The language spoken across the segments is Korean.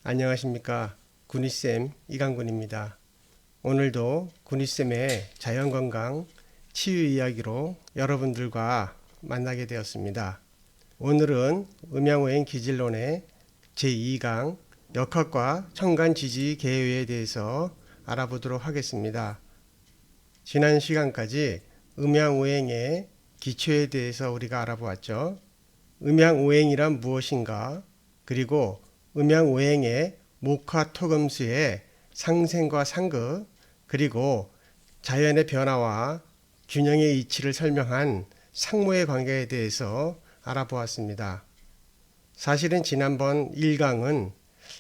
안녕하십니까. 군의쌤 이강군입니다. 오늘도 군의쌤의 자연건강 치유 이야기로 여러분들과 만나게 되었습니다. 오늘은 음양오행 기질론의 제2강 역학과 청간지지 개요에 대해서 알아보도록 하겠습니다. 지난 시간까지 음양오행의 기초에 대해서 우리가 알아보았죠. 음양오행이란 무엇인가, 그리고 음양오행의 목화토금수의 상생과 상극, 그리고 자연의 변화와 균형의 이치를 설명한 상모의 관계에 대해서 알아보았습니다. 사실은 지난번 1강은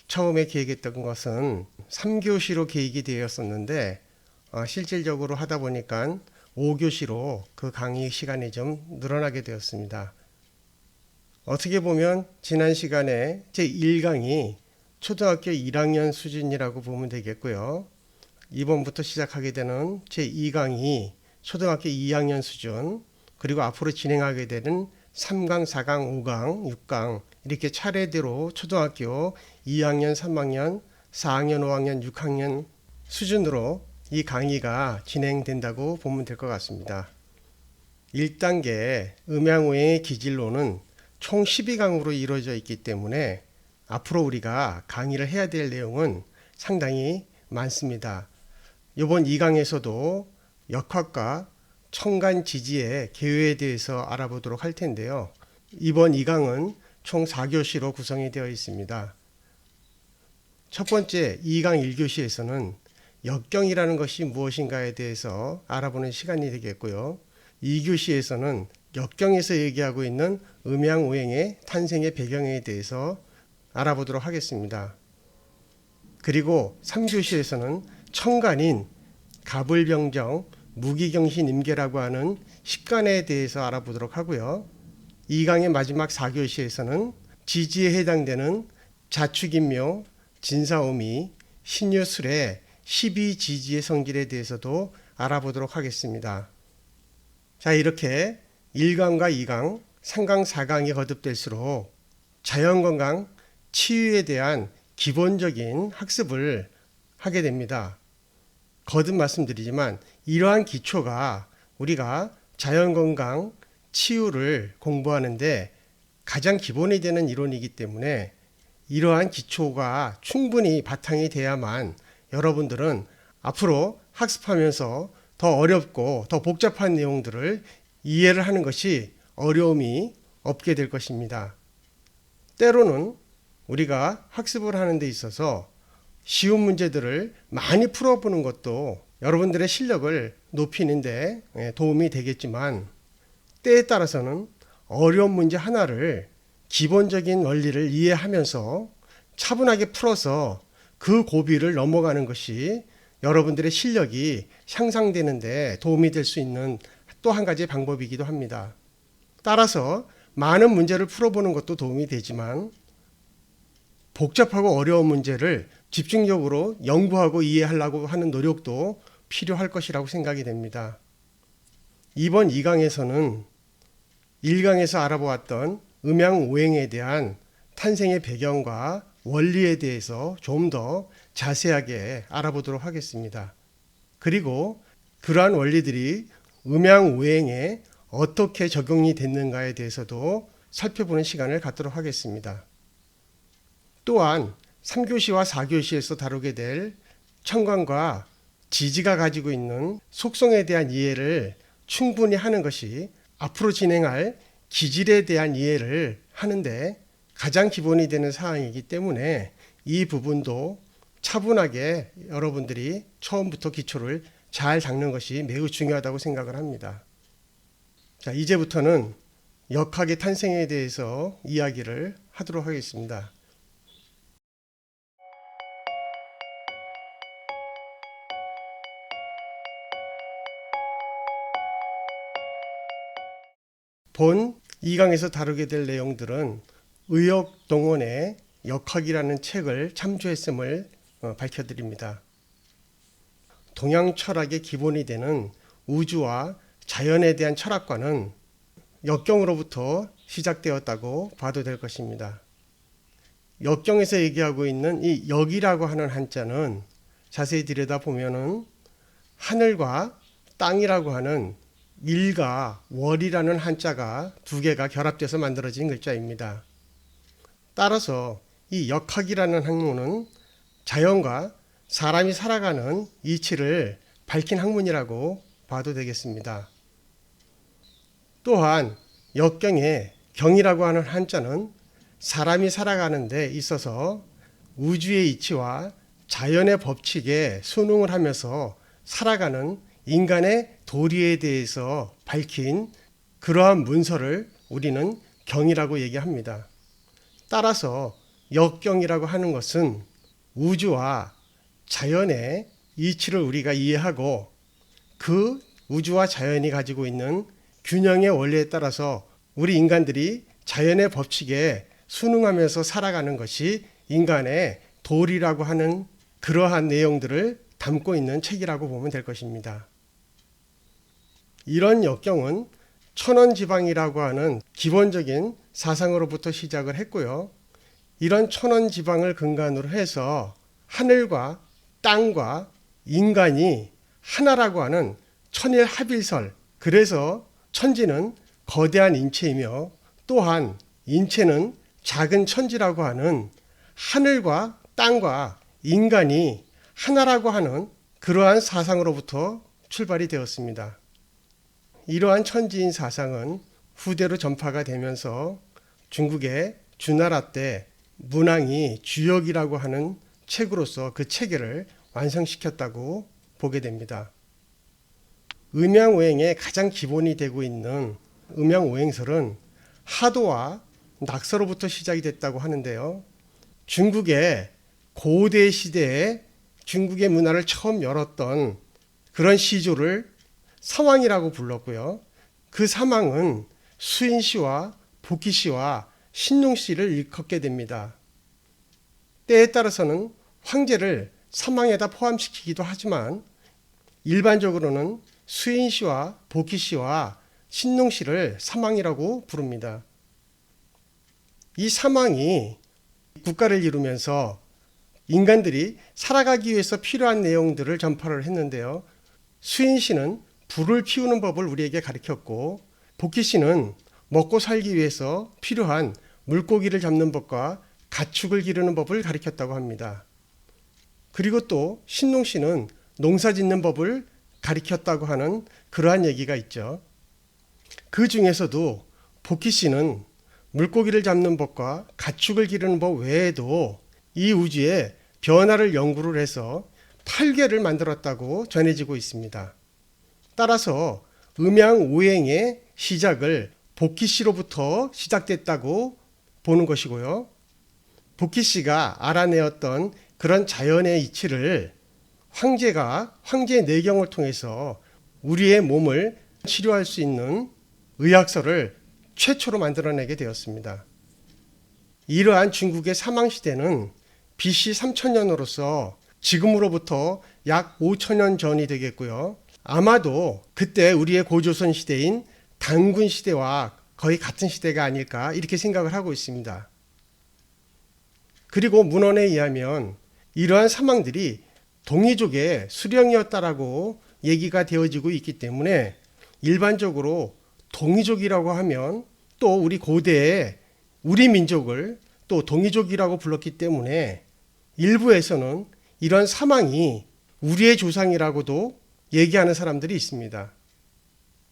처음에 계획했던 것은 3교시로 계획이 되었었는데 실질적으로 하다 보니까 5교시로 그 강의 시간이 좀 늘어나게 되었습니다. 어떻게 보면 지난 시간에 제1강이 초등학교 1학년 수준이라고 보면 되겠고요. 이번부터 시작하게 되는 제2강이 초등학교 2학년 수준, 그리고 앞으로 진행하게 되는 3강, 4강, 5강, 6강 이렇게 차례대로 초등학교 2학년, 3학년, 4학년, 5학년, 6학년 수준으로 이 강의가 진행된다고 보면 될 것 같습니다. 1단계 음양오행의 기질론은 총 12강으로 이루어져 있기 때문에 앞으로 우리가 강의를 해야 될 내용은 상당히 많습니다. 이번 2강에서도 역학과 청간지지의 개요에 대해서 알아보도록 할 텐데요. 이번 2강은 총 4교시로 구성이 되어 있습니다. 첫 번째 2강 1교시에서는 역경이라는 것이 무엇인가에 대해서 알아보는 시간이 되겠고요. 2교시에서는 역경에서 얘기하고 있는 음양오행의 탄생의 배경에 대해서 알아보도록 하겠습니다. 그리고 3교시에서는 청간인 가불병정, 무기경신임계라고 하는 식간에 대해서 알아보도록 하고요. 2강의 마지막 4교시에서는 지지에 해당되는 자축인묘, 진사오미, 신유술의 12지지의 성질에 대해서도 알아보도록 하겠습니다. 자, 이렇게 1강과 2강, 3강, 4강이 거듭될수록 자연건강, 치유에 대한 기본적인 학습을 하게 됩니다. 거듭 말씀드리지만 이러한 기초가 우리가 자연건강, 치유를 공부하는데 가장 기본이 되는 이론이기 때문에 이러한 기초가 충분히 바탕이 돼야만 여러분들은 앞으로 학습하면서 더 어렵고 더 복잡한 내용들을 이해를 하는 것이 어려움이 없게 될 것입니다. 때로는 우리가 학습을 하는 데 있어서 쉬운 문제들을 많이 풀어보는 것도 여러분들의 실력을 높이는 데 도움이 되겠지만, 때에 따라서는 어려운 문제 하나를 기본적인 원리를 이해하면서 차분하게 풀어서 그 고비를 넘어가는 것이 여러분들의 실력이 향상되는 데 도움이 될 수 있는 또 한 가지 방법이기도 합니다. 따라서 많은 문제를 풀어보는 것도 도움이 되지만 복잡하고 어려운 문제를 집중적으로 연구하고 이해하려고 하는 노력도 필요할 것이라고 생각이 됩니다. 이번 2강에서는 1강에서 알아보았던 음양오행에 대한 탄생의 배경과 원리에 대해서 좀 더 자세하게 알아보도록 하겠습니다. 그리고 그러한 원리들이 음양오행에 어떻게 적용이 됐는가에 대해서도 살펴보는 시간을 갖도록 하겠습니다. 또한 3교시와 4교시에서 다루게 될 청간과 지지가 가지고 있는 속성에 대한 이해를 충분히 하는 것이 앞으로 진행할 기질에 대한 이해를 하는데 가장 기본이 되는 사항이기 때문에 이 부분도 차분하게 여러분들이 처음부터 기초를 잘 닦는 것이 매우 중요하다고 생각을 합니다. 자, 이제부터는 역학의 탄생에 대해서 이야기를 하도록 하겠습니다. 본 2강에서 다루게 될 내용들은 의역동원의 역학이라는 책을 참조했음을 밝혀드립니다. 동양 철학의 기본이 되는 우주와 자연에 대한 철학과는 역경으로부터 시작되었다고 봐도 될 것입니다. 역경에서 얘기하고 있는 이 역이라고 하는 한자는 자세히 들여다보면은 하늘과 땅이라고 하는 일과 월이라는 한자가 두 개가 결합돼서 만들어진 글자입니다. 따라서 이 역학이라는 학문은 자연과 사람이 살아가는 이치를 밝힌 학문이라고 봐도 되겠습니다. 또한 역경의 경이라고 하는 한자는 사람이 살아가는 데 있어서 우주의 이치와 자연의 법칙에 순응을 하면서 살아가는 인간의 도리에 대해서 밝힌 그러한 문서를 우리는 경이라고 얘기합니다. 따라서 역경이라고 하는 것은 우주와 자연의 이치를 우리가 이해하고 그 우주와 자연이 가지고 있는 균형의 원리에 따라서 우리 인간들이 자연의 법칙에 순응하면서 살아가는 것이 인간의 도리라고 하는 그러한 내용들을 담고 있는 책이라고 보면 될 것입니다. 이런 역경은 천원지방이라고 하는 기본적인 사상으로부터 시작을 했고요. 이런 천원지방을 근간으로 해서 하늘과 땅과 인간이 하나라고 하는 천일합일설, 그래서 천지는 거대한 인체이며 또한 인체는 작은 천지라고 하는 하늘과 땅과 인간이 하나라고 하는 그러한 사상으로부터 출발이 되었습니다. 이러한 천지인 사상은 후대로 전파가 되면서 중국의 주나라 때 문왕이 주역이라고 하는 책으로서 그 체계를 완성시켰다고 보게 됩니다. 음양오행의 가장 기본이 되고 있는 음양오행설은 하도와 낙서로부터 시작이 됐다고 하는데요. 중국의 고대 시대에 중국의 문화를 처음 열었던 그런 시조를 사왕이라고 불렀고요. 그 사왕은 수인씨와 복희씨와 신농씨를 일컫게 됩니다. 때에 따라서는 황제를 사왕에다 포함시키기도 하지만 일반적으로는 수인씨와 복희씨와 신농씨를 사왕이라고 부릅니다. 이 사왕이 국가를 이루면서 인간들이 살아가기 위해서 필요한 내용들을 전파를 했는데요. 수인씨는 불을 피우는 법을 우리에게 가르쳤고 복희씨는 먹고 살기 위해서 필요한 물고기를 잡는 법과 가축을 기르는 법을 가르쳤다고 합니다. 그리고 또 신농씨는 농사 짓는 법을 가르쳤다고 하는 그러한 얘기가 있죠. 그 중에서도 복희씨는 물고기를 잡는 법과 가축을 기르는 법 외에도 이 우주의 변화를 연구를 해서 8개를 만들었다고 전해지고 있습니다. 따라서 음양오행의 시작을 복희씨로부터 시작됐다고 보는 것이고요. 복희씨가 알아내었던 그런 자연의 이치를 황제가 황제의 내경을 통해서 우리의 몸을 치료할 수 있는 의학서를 최초로 만들어내게 되었습니다. 이러한 중국의 사망시대는 BC 3000년으로서 지금으로부터 약 5000년 전이 되겠고요. 아마도 그때 우리의 고조선 시대인 단군 시대와 거의 같은 시대가 아닐까 이렇게 생각을 하고 있습니다. 그리고 문헌에 의하면 이러한 사망들이 동이족의 수령이었다라고 얘기가 되어지고 있기 때문에 일반적으로 동이족이라고 하면 또 우리 고대에 우리 민족을 또 동이족이라고 불렀기 때문에 일부에서는 이런 사망이 우리의 조상이라고도 얘기하는 사람들이 있습니다.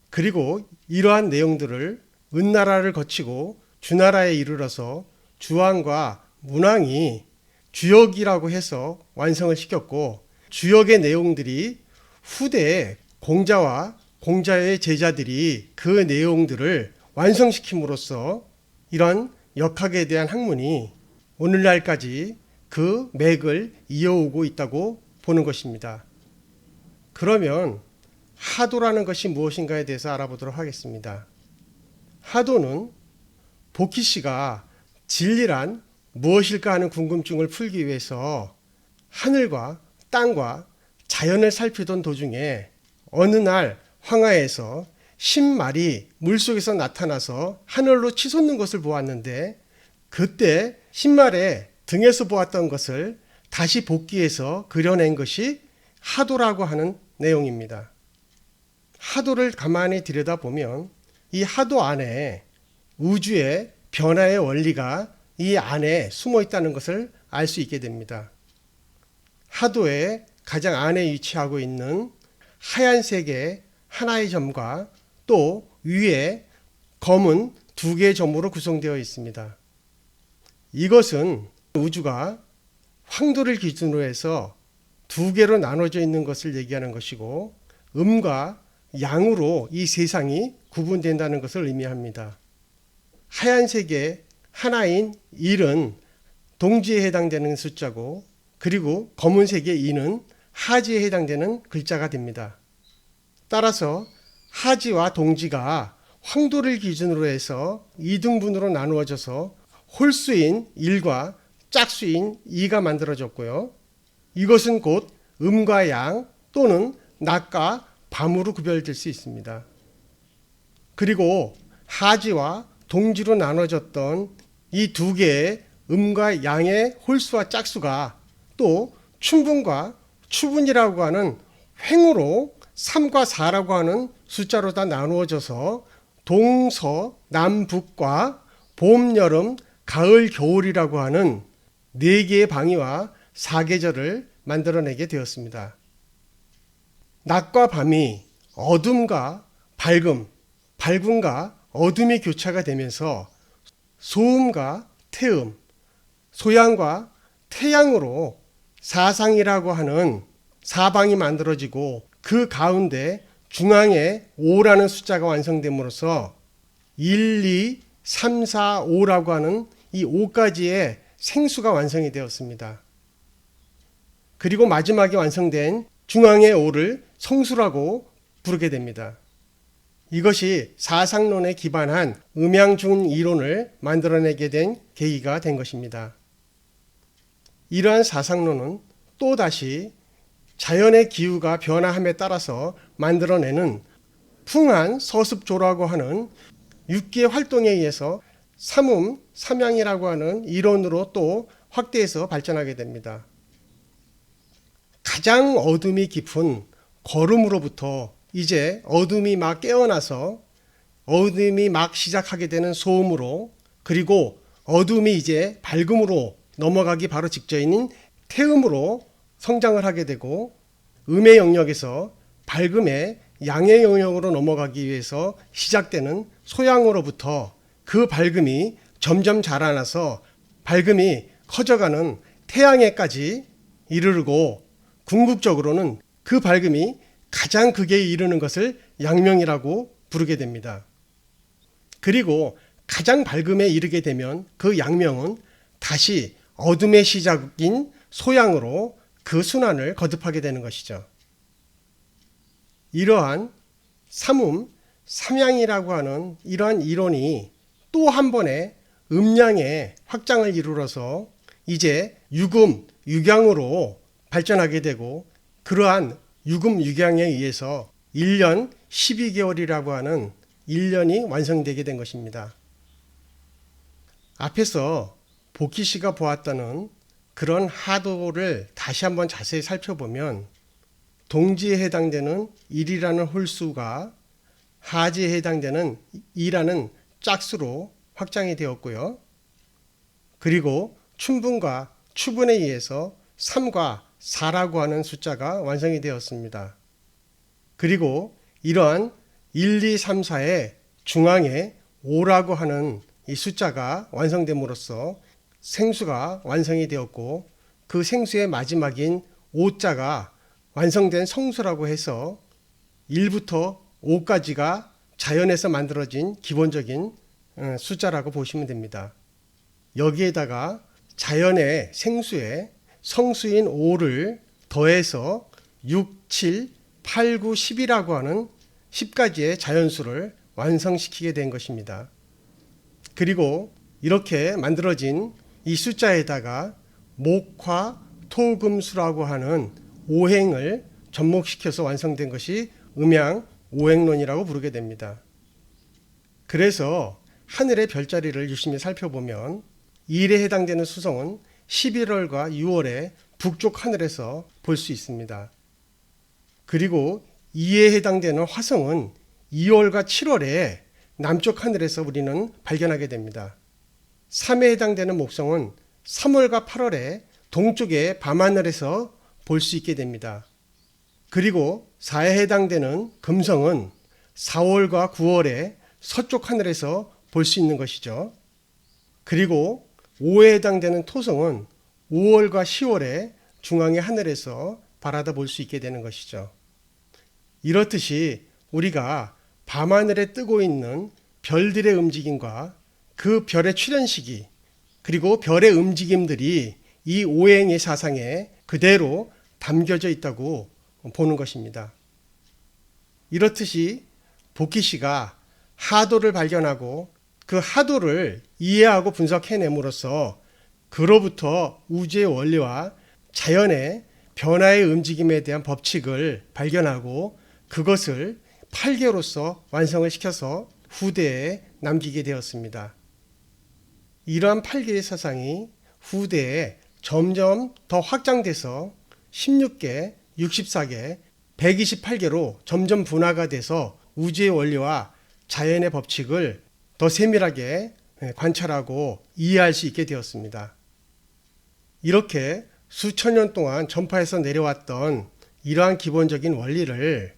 그리고 이러한 내용들을 은나라를 거치고 주나라에 이르러서 주왕과 문왕이 주역이라고 해서 완성을 시켰고 주역의 내용들이 후대에 공자와 공자의 제자들이 그 내용들을 완성시킴으로써 이런 역학에 대한 학문이 오늘날까지 그 맥을 이어오고 있다고 보는 것입니다. 그러면 하도라는 것이 무엇인가에 대해서 알아보도록 하겠습니다. 하도는 복희씨가 진리란 무엇일까 하는 궁금증을 풀기 위해서 하늘과 땅과 자연을 살피던 도중에 어느 날 황하에서 신말이 물속에서 나타나서 하늘로 치솟는 것을 보았는데 그때 신말의 등에서 보았던 것을 다시 복귀해서 그려낸 것이 하도라고 하는 내용입니다. 하도를 가만히 들여다보면 이 하도 안에 우주의 변화의 원리가 이 안에 숨어 있다는 것을 알 수 있게 됩니다. 하도의 가장 안에 위치하고 있는 하얀색의 하나의 점과 또 위에 검은 두 개의 점으로 구성되어 있습니다. 이것은 우주가 황도를 기준으로 해서 두 개로 나눠져 있는 것을 얘기하는 것이고 음과 양으로 이 세상이 구분된다는 것을 의미합니다. 하얀색의 하나인 1은 동지에 해당되는 숫자고 그리고 검은색의 2는 하지에 해당되는 글자가 됩니다. 따라서 하지와 동지가 황도를 기준으로 해서 2등분으로 나누어져서 홀수인 1과 짝수인 2가 만들어졌고요. 이것은 곧 음과 양 또는 낮과 밤으로 구별될 수 있습니다. 그리고 하지와 동지로 나눠졌던 이 두 개의 음과 양의 홀수와 짝수가 또 춘분과 추분이라고 하는 횡으로 3과 4라고 하는 숫자로 다 나누어져서 동서 남북과 봄, 여름, 가을, 겨울이라고 하는 4개의 방위와 4계절을 만들어내게 되었습니다. 낮과 밤이 어둠과 밝음, 밝음과 어둠이 교차가 되면서 소음과 태음, 소양과 태양으로 사상이라고 하는 사방이 만들어지고 그 가운데 중앙에 5라는 숫자가 완성됨으로써 1, 2, 3, 4, 5라고 하는 이 5가지의 생수가 완성이 되었습니다. 그리고 마지막에 완성된 중앙의 5를 성수라고 부르게 됩니다. 이것이 사상론에 기반한 음양중 이론을 만들어내게 된 계기가 된 것입니다. 이러한 사상론은 또다시 자연의 기후가 변화함에 따라서 만들어내는 풍한 서습조라고 하는 육기의 활동에 의해서 삼음, 삼양이라고 하는 이론으로 또 확대해서 발전하게 됩니다. 가장 어둠이 깊은 거름으로부터 이제 어둠이 막 깨어나서 어둠이 막 시작하게 되는 소음으로 그리고 어둠이 이제 밝음으로 넘어가기 바로 직전인 태음으로 성장을 하게 되고 음의 영역에서 밝음의 양의 영역으로 넘어가기 위해서 시작되는 소양으로부터 그 밝음이 점점 자라나서 밝음이 커져가는 태양에까지 이르르고 궁극적으로는 그 밝음이 가장 극에 이르는 것을 양명이라고 부르게 됩니다. 그리고 가장 밝음에 이르게 되면 그 양명은 다시 어둠의 시작인 소양으로 그 순환을 거듭하게 되는 것이죠. 이러한 삼음, 삼양이라고 하는 이러한 이론이 또 한 번의 음양의 확장을 이루어서 이제 육음, 육양으로 발전하게 되고 그러한 육음, 육양에 의해서 1년 12개월이라고 하는 1년이 완성되게 된 것입니다. 앞에서 복희 씨가 보았다는 그런 하도를 다시 한번 자세히 살펴보면 동지에 해당되는 1이라는 홀수가 하지에 해당되는 2라는 짝수로 확장이 되었고요. 그리고 춘분과 추분에 의해서 3과 4라고 하는 숫자가 완성이 되었습니다. 그리고 이러한 1, 2, 3, 4의 중앙에 5라고 하는 이 숫자가 완성됨으로써 생수가 완성이 되었고 그 생수의 마지막인 5자가 완성된 성수라고 해서 1부터 5까지가 자연에서 만들어진 기본적인 숫자라고 보시면 됩니다. 여기에다가 자연의 생수에 성수인 5를 더해서 6, 7, 8, 9, 10이라고 하는 10가지의 자연수를 완성시키게 된 것입니다. 그리고 이렇게 만들어진 이 숫자에다가 목화, 토금수라고 하는 오행을 접목시켜서 완성된 것이 음양 오행론이라고 부르게 됩니다. 그래서 하늘의 별자리를 유심히 살펴보면 1에 해당되는 수성은 11월과 6월에 북쪽 하늘에서 볼 수 있습니다. 그리고 2에 해당되는 화성은 2월과 7월에 남쪽 하늘에서 우리는 발견하게 됩니다. 3에 해당되는 목성은 3월과 8월에 동쪽의 밤하늘에서 볼 수 있게 됩니다. 그리고 4에 해당되는 금성은 4월과 9월에 서쪽 하늘에서 볼 수 있는 것이죠. 그리고 5에 해당되는 토성은 5월과 10월에 중앙의 하늘에서 바라다 볼 수 있게 되는 것이죠. 이렇듯이 우리가 밤하늘에 뜨고 있는 별들의 움직임과 그 별의 출현 시기 그리고 별의 움직임들이 이 오행의 사상에 그대로 담겨져 있다고 보는 것입니다. 이렇듯이 복희 씨가 하도를 발견하고 그 하도를 이해하고 분석해냄으로써 그로부터 우주의 원리와 자연의 변화의 움직임에 대한 법칙을 발견하고 그것을 8개로서 완성을 시켜서 후대에 남기게 되었습니다. 이러한 8개의 사상이 후대에 점점 더 확장돼서 16개, 64개, 128개로 점점 분화가 돼서 우주의 원리와 자연의 법칙을 더 세밀하게 관찰하고 이해할 수 있게 되었습니다. 이렇게 수천 년 동안 전파해서 내려왔던 이러한 기본적인 원리를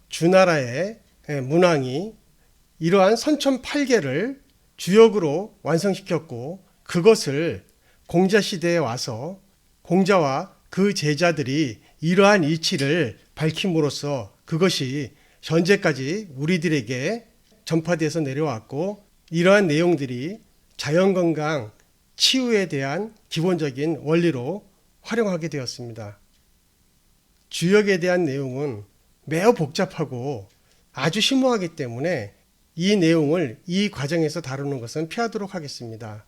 주나라의 문왕이 이러한 선천 8개를 주역으로 완성시켰고 그것을 공자시대에 와서 공자와 그 제자들이 이러한 이치를 밝힘으로써 그것이 현재까지 우리들에게 전파돼서 내려왔고 이러한 내용들이 자연건강, 치유에 대한 기본적인 원리로 활용하게 되었습니다. 주역에 대한 내용은 매우 복잡하고 아주 심오하기 때문에 이 내용을 이 과정에서 다루는 것은 피하도록 하겠습니다.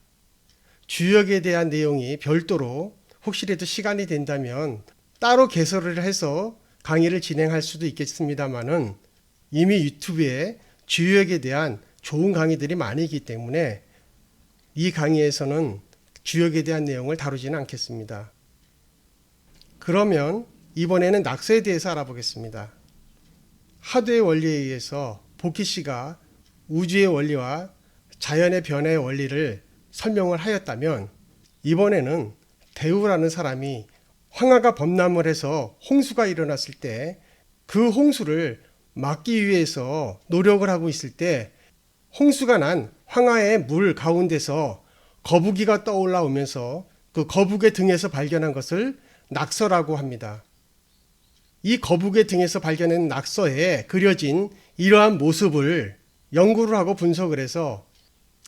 주역에 대한 내용이 별도로 혹시라도 시간이 된다면 따로 개설을 해서 강의를 진행할 수도 있겠습니다만은 이미 유튜브에 주역에 대한 좋은 강의들이 많이 있기 때문에 이 강의에서는 주역에 대한 내용을 다루지는 않겠습니다. 그러면 이번에는 낙서에 대해서 알아보겠습니다. 하도의 원리에 의해서 복희 씨가 우주의 원리와 자연의 변화의 원리를 설명을 하였다면 이번에는 대우라는 사람이 황하가 범람을 해서 홍수가 일어났을 때 그 홍수를 막기 위해서 노력을 하고 있을 때 홍수가 난 황하의 물 가운데서 거북이가 떠올라오면서 그 거북의 등에서 발견한 것을 낙서라고 합니다. 이 거북의 등에서 발견한 낙서에 그려진 이러한 모습을 연구를 하고 분석을 해서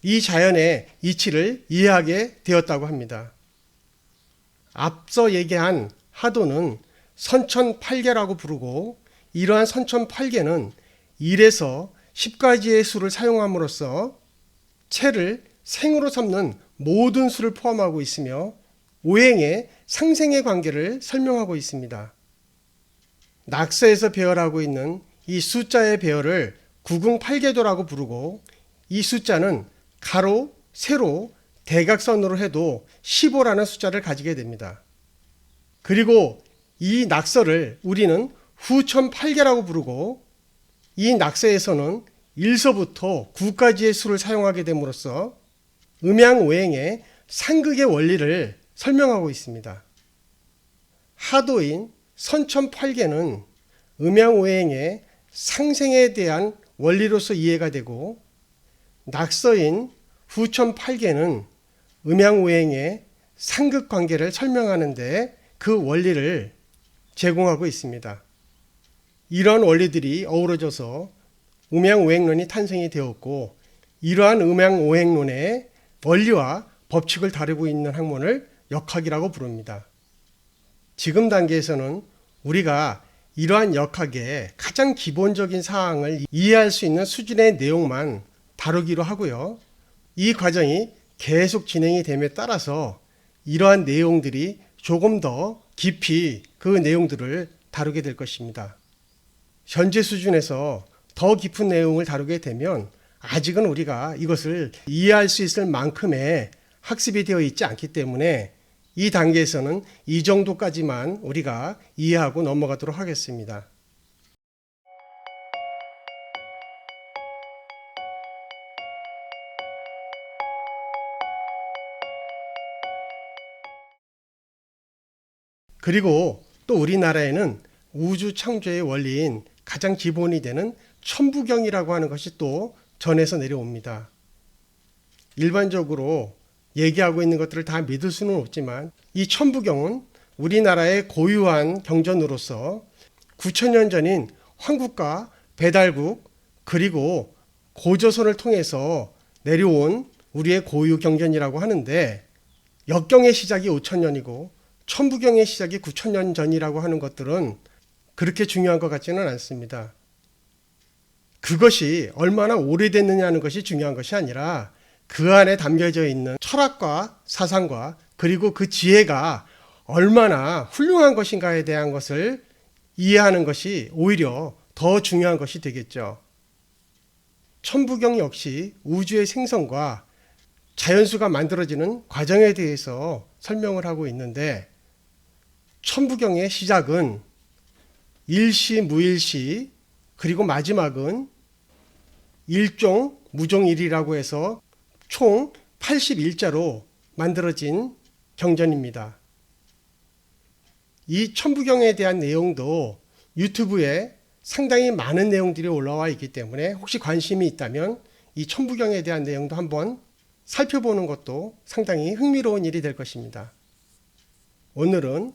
이 자연의 이치를 이해하게 되었다고 합니다. 앞서 얘기한 하도는 선천8개라고 부르고 이러한 선천8개는 1에서 10가지의 수를 사용함으로써 체를 생으로 삼는 모든 수를 포함하고 있으며 오행의 상생의 관계를 설명하고 있습니다. 낙서에서 배열하고 있는 이 숫자의 배열을 구궁8계도라고 부르고 이 숫자는 가로, 세로, 대각선으로 해도 15라는 숫자를 가지게 됩니다. 그리고 이 낙서를 우리는 후천8계라고 부르고 이 낙서에서는 1서부터 9까지의 수를 사용하게 됨으로써 음양오행의 상극의 원리를 설명하고 있습니다. 하도인 선천8계는 음양오행의 상생에 대한 원리로서 이해가 되고 낙서인 후천8계는 음양오행의 상극관계를 설명하는데 그 원리를 제공하고 있습니다. 이러한 원리들이 어우러져서 음양오행론이 탄생이 되었고 이러한 음양오행론의 원리와 법칙을 다루고 있는 학문을 역학이라고 부릅니다. 지금 단계에서는 우리가 이러한 역학의 가장 기본적인 사항을 이해할 수 있는 수준의 내용만 다루기로 하고요. 이 과정이 계속 진행이 됨에 따라서 이러한 내용들이 조금 더 깊이 그 내용들을 다루게 될 것입니다. 현재 수준에서 더 깊은 내용을 다루게 되면 아직은 우리가 이것을 이해할 수 있을 만큼의 학습이 되어 있지 않기 때문에 이 단계에서는 이 정도까지만 우리가 이해하고 넘어가도록 하겠습니다. 그리고 또 우리나라에는 우주 창조의 원리인 가장 기본이 되는 천부경이라고 하는 것이 또 전해서 내려옵니다. 일반적으로 얘기하고 있는 것들을 다 믿을 수는 없지만 이 천부경은 우리나라의 고유한 경전으로서 9,000년 전인 황국과 배달국 그리고 고조선을 통해서 내려온 우리의 고유 경전이라고 하는데, 역경의 시작이 5,000년이고 천부경의 시작이 9,000년 전이라고 하는 것들은 그렇게 중요한 것 같지는 않습니다. 그것이 얼마나 오래됐느냐는 것이 중요한 것이 아니라 그 안에 담겨져 있는 철학과 사상과 그리고 그 지혜가 얼마나 훌륭한 것인가에 대한 것을 이해하는 것이 오히려 더 중요한 것이 되겠죠. 천부경 역시 우주의 생성과 자연수가 만들어지는 과정에 대해서 설명을 하고 있는데, 천부경의 시작은 일시, 무일시, 그리고 마지막은 일종, 무종일이라고 해서 총 81자로 만들어진 경전입니다. 이 천부경에 대한 내용도 유튜브에 상당히 많은 내용들이 올라와 있기 때문에 혹시 관심이 있다면 이 천부경에 대한 내용도 한번 살펴보는 것도 상당히 흥미로운 일이 될 것입니다. 오늘은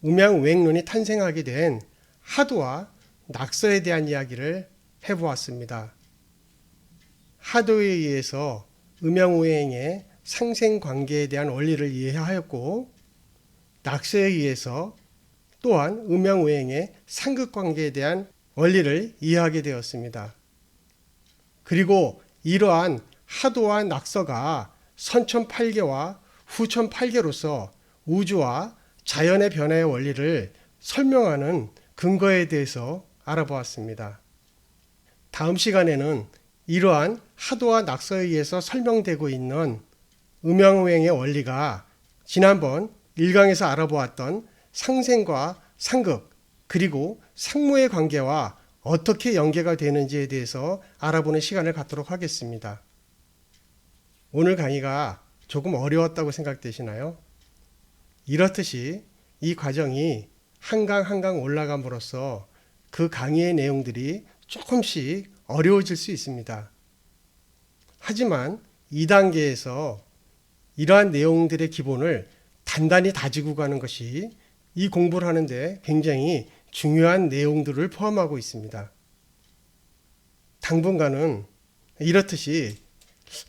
음양우행론이 탄생하게 된 하도와 낙서에 대한 이야기를 해보았습니다. 하도에 의해서 음양우행의 상생관계에 대한 원리를 이해하였고, 낙서에 의해서 또한 음양우행의 상극관계에 대한 원리를 이해하게 되었습니다. 그리고 이러한 하도와 낙서가 선천팔계와 후천팔계로서 우주와 자연의 변화의 원리를 설명하는 근거에 대해서 알아보았습니다. 다음 시간에는 이러한 하도와 낙서에 의해서 설명되고 있는 음양우행의 원리가 지난번 1강에서 알아보았던 상생과 상극 그리고 상무의 관계와 어떻게 연계가 되는지에 대해서 알아보는 시간을 갖도록 하겠습니다. 오늘 강의가 조금 어려웠다고 생각되시나요? 이렇듯이 이 과정이 한 강 한 강 올라감으로써 그 강의의 내용들이 조금씩 어려워질 수 있습니다. 하지만 2단계에서 이러한 내용들의 기본을 단단히 다지고 가는 것이 이 공부를 하는데 굉장히 중요한 내용들을 포함하고 있습니다. 당분간은 이렇듯이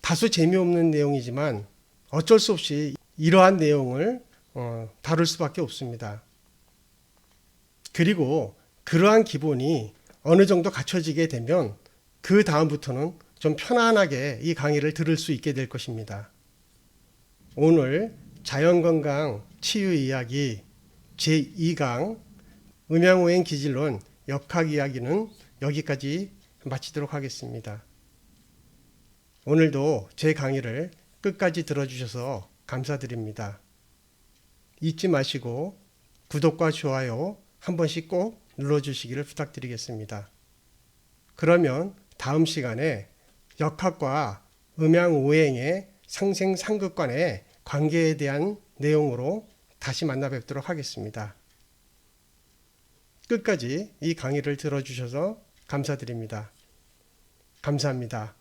다소 재미없는 내용이지만 어쩔 수 없이 이러한 내용을 다룰 수밖에 없습니다. 그리고 그러한 기본이 어느 정도 갖춰지게 되면 그 다음부터는 좀 편안하게 이 강의를 들을 수 있게 될 것입니다. 오늘 자연건강 치유 이야기 제2강 음양우행 기질론 역학 이야기는 여기까지 마치도록 하겠습니다. 오늘도 제 강의를 끝까지 들어주셔서 감사드립니다. 잊지 마시고 구독과 좋아요 한 번씩 꼭 눌러주시기를 부탁드리겠습니다. 그러면 다음 시간에 역학과 음양오행의 상생상극간의 관계에 대한 내용으로 다시 만나 뵙도록 하겠습니다. 끝까지 이 강의를 들어주셔서 감사드립니다. 감사합니다.